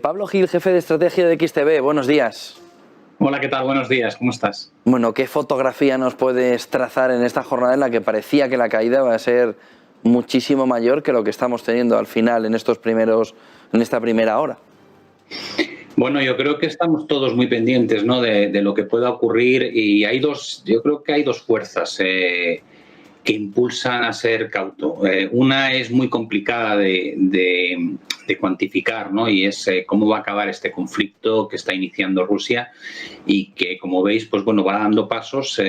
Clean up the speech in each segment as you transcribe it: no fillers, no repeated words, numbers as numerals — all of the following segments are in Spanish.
Pablo Gil, jefe de estrategia de XTB, buenos días. Hola, ¿qué tal? Buenos días, ¿cómo estás? Bueno, ¿qué fotografía nos puedes trazar en esta jornada en la que parecía que la caída va a ser muchísimo mayor que lo que estamos teniendo al final en esta primera hora? Bueno, yo creo que estamos todos muy pendientes, ¿no?, de lo que pueda ocurrir, y yo creo que hay dos fuerzas que impulsan a ser cauto. Una es muy complicada de cuantificar, ¿no?, y es cómo va a acabar este conflicto que está iniciando Rusia y que, como veis, pues bueno, va dando pasos.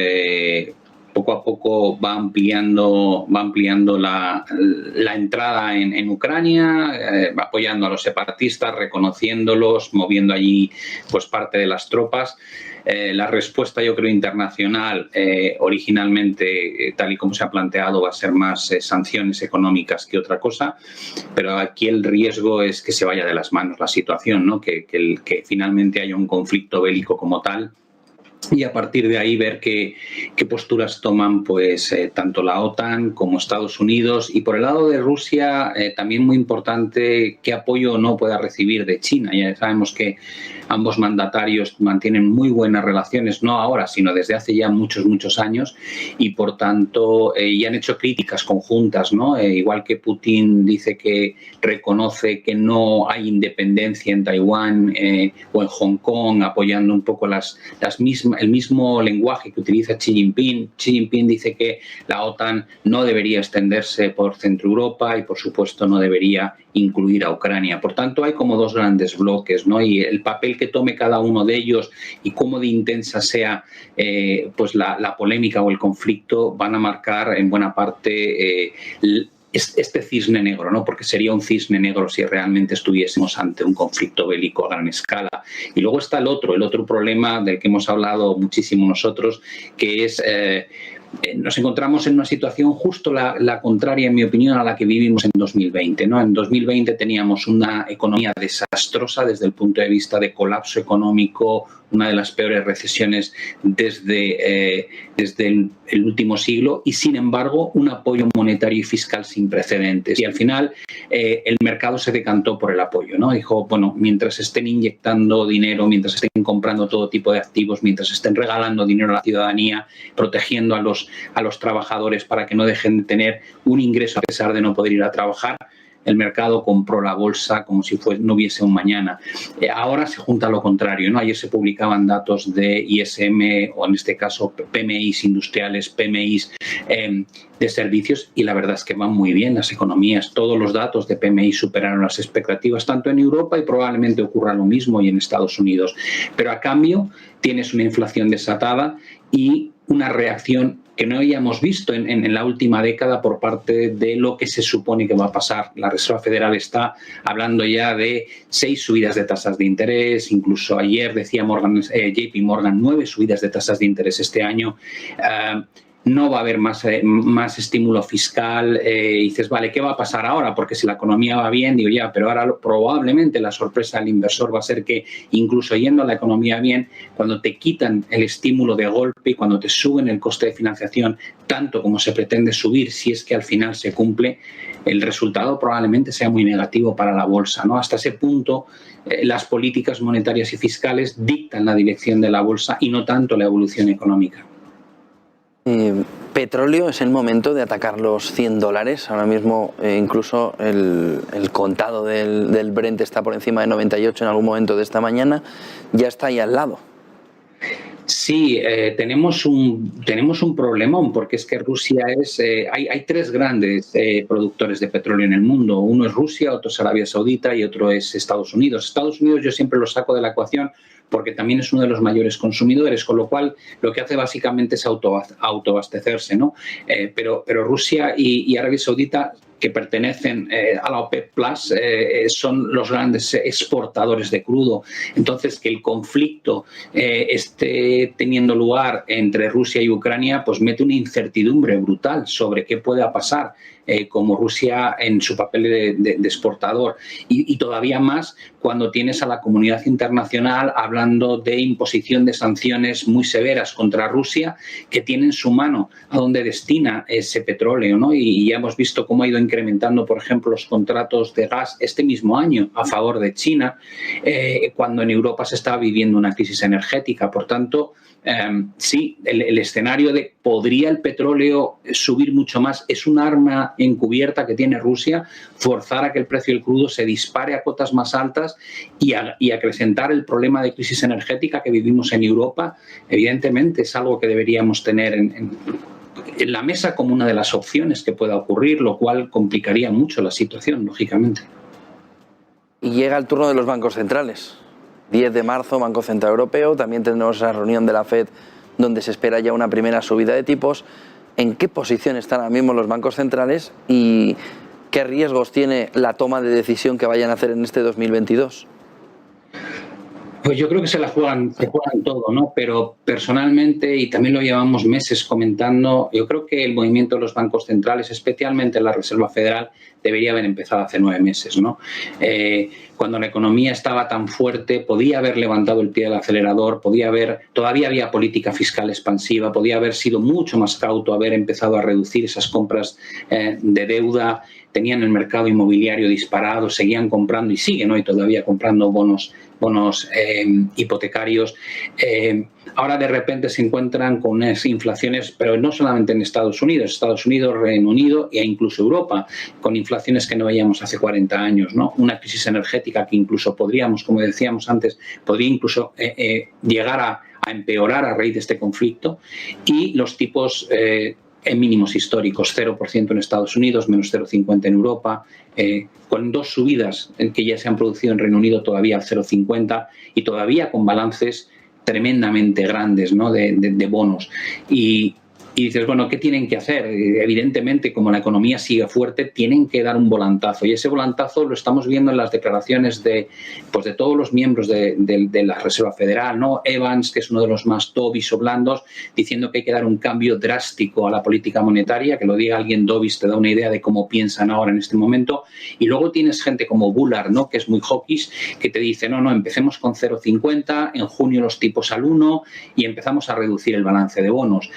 Poco a poco va ampliando la entrada en Ucrania, va apoyando a los separatistas, reconociéndolos, moviendo allí pues parte de las tropas. La respuesta, yo creo, internacional, originalmente, tal y como se ha planteado, va a ser más sanciones económicas que otra cosa, pero aquí el riesgo es que se vaya de las manos la situación, ¿no?, que finalmente haya un conflicto bélico como tal, y a partir de ahí ver qué posturas toman pues tanto la OTAN como Estados Unidos, y por el lado de Rusia también muy importante qué apoyo no pueda recibir de China. Ya sabemos que ambos mandatarios mantienen muy buenas relaciones, no ahora, sino desde hace ya muchos años, y por tanto ya han hecho críticas conjuntas, ¿no? Igual que Putin dice que reconoce que no hay independencia en Taiwán o en Hong Kong, apoyando un poco el mismo lenguaje que utiliza Xi Jinping. Xi Jinping dice que la OTAN no debería extenderse por Centro Europa y, por supuesto, no debería incluir a Ucrania. Por tanto, hay como dos grandes bloques, ¿no? Y el papel que tome cada uno de ellos y cómo de intensa sea pues la polémica o el conflicto van a marcar en buena parte este cisne negro, ¿no? Porque sería un cisne negro si realmente estuviésemos ante un conflicto bélico a gran escala. Y luego está el otro problema del que hemos hablado muchísimo nosotros, que es nos encontramos en una situación justo la contraria, en mi opinión, a la que vivimos en 2020, ¿no? En 2020 teníamos una economía desastrosa desde el punto de vista de colapso económico, una de las peores recesiones desde el último siglo, y sin embargo un apoyo monetario y fiscal sin precedentes. Y al final el mercado se decantó por el apoyo, ¿no? Dijo, bueno, mientras estén inyectando dinero, mientras estén comprando todo tipo de activos, mientras estén regalando dinero a la ciudadanía, protegiendo a los trabajadores para que no dejen de tener un ingreso a pesar de no poder ir a trabajar, el mercado compró la bolsa como si no hubiese un mañana. Ahora se junta lo contrario, ¿no? Ayer se publicaban datos de ISM, o en este caso PMIs industriales, PMIs de servicios, y la verdad es que van muy bien las economías. Todos los datos de PMI superaron las expectativas, tanto en Europa, y probablemente ocurra lo mismo y en Estados Unidos. Pero a cambio tienes una inflación desatada y una reacción que no habíamos visto en la última década por parte de lo que se supone que va a pasar. La Reserva Federal está hablando ya de 6 subidas de tasas de interés, incluso ayer decía JP Morgan 9 subidas de tasas de interés este año. No va a haber más estímulo fiscal. Y dices, vale, ¿qué va a pasar ahora? Porque si la economía va bien, digo ya, pero ahora probablemente la sorpresa del inversor va a ser que incluso yendo a la economía bien, cuando te quitan el estímulo de golpe y cuando te suben el coste de financiación tanto como se pretende subir, si es que al final se cumple, el resultado probablemente sea muy negativo para la bolsa, ¿no? Hasta ese punto las políticas monetarias y fiscales dictan la dirección de la bolsa y no tanto la evolución económica. Petróleo, es el momento de atacar los $100. Ahora mismo incluso el contado del Brent está por encima de 98 en algún momento de esta mañana. Ya está ahí al lado. Sí, tenemos un problemón, porque es que Rusia hay 3 grandes productores de petróleo en el mundo. Uno es Rusia, otro es Arabia Saudita y otro es Estados Unidos. Estados Unidos yo siempre lo saco de la ecuación porque también es uno de los mayores consumidores, con lo cual lo que hace básicamente es autoabastecerse, ¿no? Pero Rusia y Arabia Saudita, que pertenecen a la OPEP Plus, son los grandes exportadores de crudo. Entonces, que el conflicto esté teniendo lugar entre Rusia y Ucrania, pues mete una incertidumbre brutal sobre qué pueda pasar como Rusia en su papel de exportador. Y todavía más cuando tienes a la comunidad internacional hablando de imposición de sanciones muy severas contra Rusia, que tiene en su mano a dónde destina ese petróleo, ¿no? Y ya hemos visto cómo ha ido incrementando, por ejemplo, los contratos de gas este mismo año a favor de China, cuando en Europa se estaba viviendo una crisis energética. Por tanto, sí, el escenario de ¿podría el petróleo subir mucho más? Es un arma encubierta que tiene Rusia, forzar a que el precio del crudo se dispare a cotas más altas y acrecentar el problema de crisis energética que vivimos en Europa. Evidentemente es algo que deberíamos tener en la mesa como una de las opciones que pueda ocurrir, lo cual complicaría mucho la situación, lógicamente. Y llega el turno de los bancos centrales. 10 de marzo, Banco Central Europeo, también tendremos esa reunión de la FED donde se espera ya una primera subida de tipos. ¿En qué posición están ahora mismo los bancos centrales y qué riesgos tiene la toma de decisión que vayan a hacer en este 2022? Pues yo creo que se juegan todo, ¿no? Pero personalmente, y también lo llevamos meses comentando, yo creo que el movimiento de los bancos centrales, especialmente la Reserva Federal, debería haber empezado hace 9 meses, ¿no? Cuando la economía estaba tan fuerte, podía haber levantado el pie del acelerador, todavía había política fiscal expansiva, podía haber sido mucho más cauto, haber empezado a reducir esas compras de deuda. Tenían el mercado inmobiliario disparado, seguían comprando y siguen hoy todavía comprando bonos hipotecarios. Ahora de repente se encuentran con unas inflaciones, pero no solamente en Estados Unidos, Reino Unido e incluso Europa, con inflaciones que no veíamos hace 40 años, ¿no? Una crisis energética que incluso podríamos, como decíamos antes, podría incluso llegar a empeorar a raíz de este conflicto, y los tipos en mínimos históricos, 0% en Estados Unidos, menos 0,50 en Europa, con 2 subidas que ya se han producido en Reino Unido todavía al 0,50 y todavía con balances tremendamente grandes, ¿no? de bonos. Y dices, bueno, ¿qué tienen que hacer? Evidentemente, como la economía sigue fuerte, tienen que dar un volantazo. Y ese volantazo lo estamos viendo en las declaraciones de todos los miembros de la Reserva Federal, ¿no? Evans, que es uno de los más dovish o blandos, diciendo que hay que dar un cambio drástico a la política monetaria. Que lo diga alguien dovish te da una idea de cómo piensan ahora en este momento. Y luego tienes gente como Bullard, ¿no? Que es muy hawkish, que te dice, no, empecemos con 0,50, en junio los tipos al 1 y empezamos a reducir el balance de bonos.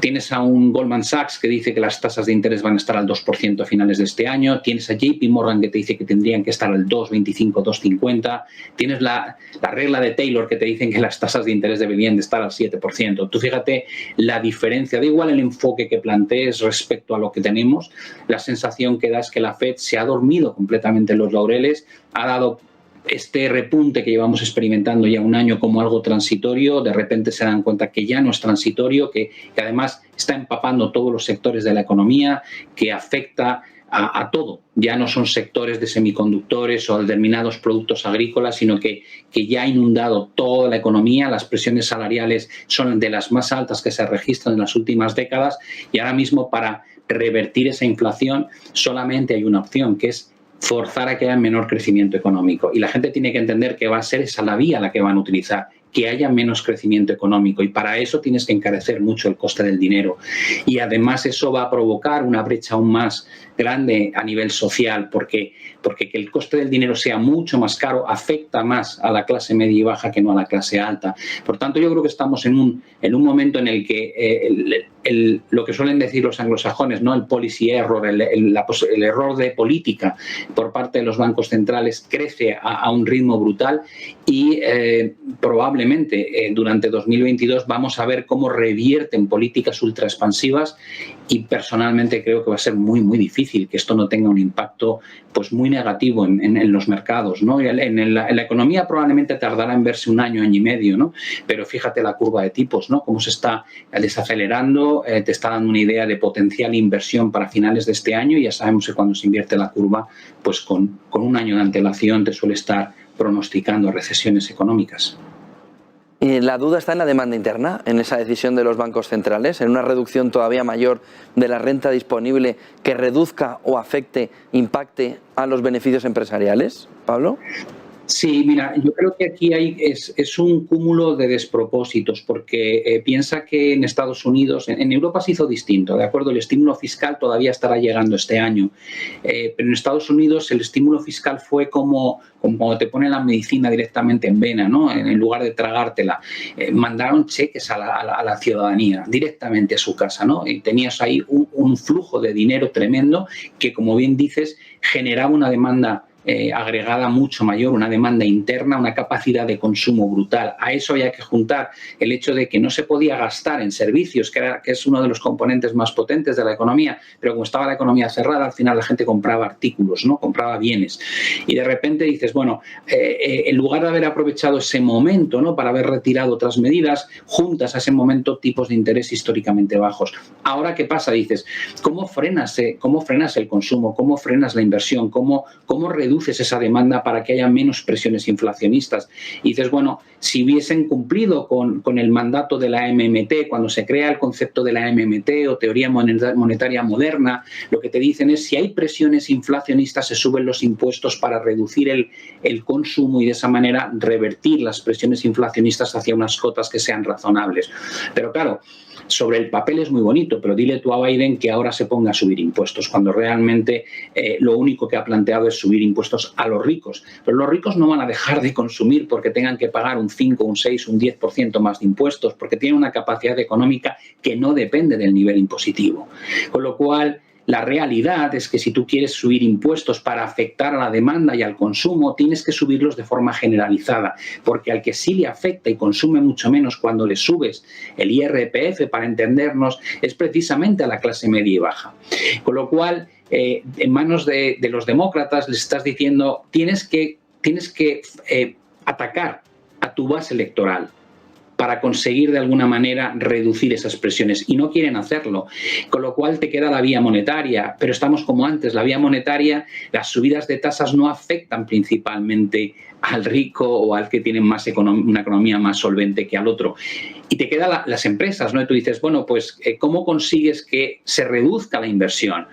Tienes a un Goldman Sachs que dice que las tasas de interés van a estar al 2% a finales de este año. Tienes a JP Morgan que te dice que tendrían que estar al 2,25, 2,50. Tienes la regla de Taylor que te dicen que las tasas de interés deberían de estar al 7%. Tú fíjate la diferencia. Da igual el enfoque que plantees respecto a lo que tenemos. La sensación que da es que la FED se ha dormido completamente en los laureles, ha dado este repunte que llevamos experimentando ya un año como algo transitorio. De repente se dan cuenta que ya no es transitorio, que además está empapando todos los sectores de la economía, que afecta a todo. Ya no son sectores de semiconductores o determinados productos agrícolas, sino que ya ha inundado toda la economía. Las presiones salariales son de las más altas que se registran en las últimas décadas, y ahora mismo para revertir esa inflación solamente hay una opción, que es forzar a que haya menor crecimiento económico. Y la gente tiene que entender que va a ser esa la vía la que van a utilizar, que haya menos crecimiento económico, y para eso tienes que encarecer mucho el coste del dinero. Y además eso va a provocar una brecha aún más grande a nivel social, porque que el coste del dinero sea mucho más caro afecta más a la clase media y baja que no a la clase alta. Por tanto, yo creo que estamos en un momento en el que lo que suelen decir los anglosajones, ¿no? El policy error, el error de política por parte de los bancos centrales crece a un ritmo brutal, y probablemente durante 2022 vamos a ver cómo revierten políticas ultra expansivas, y personalmente creo que va a ser muy, muy difícil que esto no tenga un impacto pues muy negativo en los mercados, ¿no? En la economía probablemente tardará en verse un año, año y medio, ¿no? Pero fíjate la curva de tipos, ¿no? Cómo se está desacelerando, te está dando una idea de potencial inversión para finales de este año, y ya sabemos que cuando se invierte la curva, pues con un año de antelación te suele estar pronosticando recesiones económicas. ¿Y la duda está en la demanda interna, en esa decisión de los bancos centrales, en una reducción todavía mayor de la renta disponible que reduzca o afecte, impacte a los beneficios empresariales? Pablo. Sí, mira, yo creo que aquí es un cúmulo de despropósitos, porque piensa que en Estados Unidos, en Europa se hizo distinto, ¿de acuerdo? El estímulo fiscal todavía estará llegando este año, pero en Estados Unidos el estímulo fiscal fue como te ponen la medicina directamente en vena, ¿no? En lugar de tragártela. Mandaron cheques a la ciudadanía directamente a su casa, ¿no? Y tenías ahí un flujo de dinero tremendo que, como bien dices, generaba una demanda agregada mucho mayor, una demanda interna, una capacidad de consumo brutal. A eso había que juntar el hecho de que no se podía gastar en servicios, que es uno de los componentes más potentes de la economía, pero como estaba la economía cerrada, al final la gente compraba artículos, ¿no? Compraba bienes. Y de repente dices, bueno, en lugar de haber aprovechado ese momento, ¿no? Para haber retirado otras medidas, juntas a ese momento tipos de interés históricamente bajos. Ahora, ¿qué pasa? Dices, ¿cómo frenas el consumo? ¿Cómo frenas la inversión? ¿Cómo reduces esa demanda para que haya menos presiones inflacionistas? Y dices, bueno, si hubiesen cumplido con el mandato de la MMT, cuando se crea el concepto de la MMT o teoría monetaria moderna, lo que te dicen es, si hay presiones inflacionistas, se suben los impuestos para reducir el consumo y de esa manera revertir las presiones inflacionistas hacia unas cotas que sean razonables. Pero claro, sobre el papel es muy bonito, pero dile tú a Biden que ahora se ponga a subir impuestos, cuando realmente lo único que ha planteado es subir impuestos a los ricos. Pero los ricos no van a dejar de consumir porque tengan que pagar un 5, un 6, un 10% más de impuestos, porque tienen una capacidad económica que no depende del nivel impositivo. Con lo cual, la realidad es que si tú quieres subir impuestos para afectar a la demanda y al consumo, tienes que subirlos de forma generalizada, porque al que sí le afecta y consume mucho menos cuando le subes el IRPF, para entendernos, es precisamente a la clase media y baja. Con lo cual, en manos de los demócratas les estás diciendo, tienes que atacar a tu base electoral para conseguir de alguna manera reducir esas presiones, y no quieren hacerlo, con lo cual te queda la vía monetaria, pero estamos como antes. La vía monetaria, las subidas de tasas no afectan principalmente al rico o al que tiene una economía más solvente que al otro. Y te quedan las empresas, ¿no? Y tú dices, bueno, pues, ¿cómo consigues que se reduzca la inversión?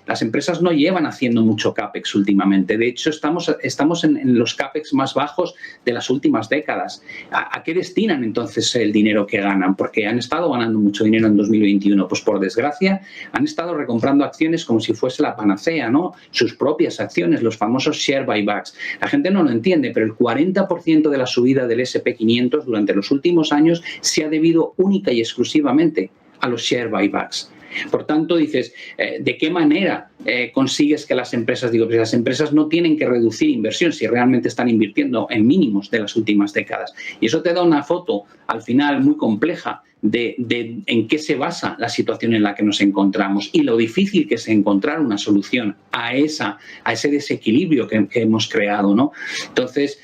Las empresas no llevan haciendo mucho CAPEX últimamente. De hecho, estamos en los CAPEX más bajos de las últimas décadas. ¿A qué destinan entonces el dinero que ganan? Porque han estado ganando mucho dinero en 2021. Pues, por desgracia, han estado recomprando acciones como si fuese la panacea, ¿no? Sus propias acciones, los famosos share buybacks. La gente no lo entiende, pero el 40% de la subida del S&P 500 durante los últimos años se ha debido única y exclusivamente a los share buybacks. Por tanto, dices, ¿de qué manera consigues que las empresas, pues las empresas no tienen que reducir inversión si realmente están invirtiendo en mínimos de las últimas décadas? Y eso te da una foto, al final, muy compleja de en qué se basa la situación en la que nos encontramos y lo difícil que es encontrar una solución a ese desequilibrio que hemos creado, ¿no? Entonces,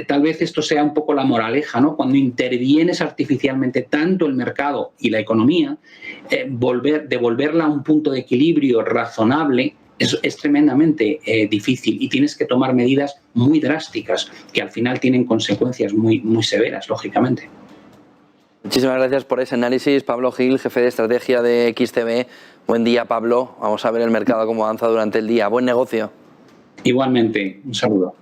tal vez esto sea un poco la moraleja, ¿no? Cuando intervienes artificialmente tanto el mercado y la economía, devolverla a un punto de equilibrio razonable es tremendamente difícil, y tienes que tomar medidas muy drásticas que al final tienen consecuencias muy, muy severas, lógicamente. Muchísimas gracias por ese análisis, Pablo Gil, jefe de estrategia de XTB. Buen día, Pablo. Vamos a ver el mercado cómo avanza durante el día. Buen negocio. Igualmente, un saludo.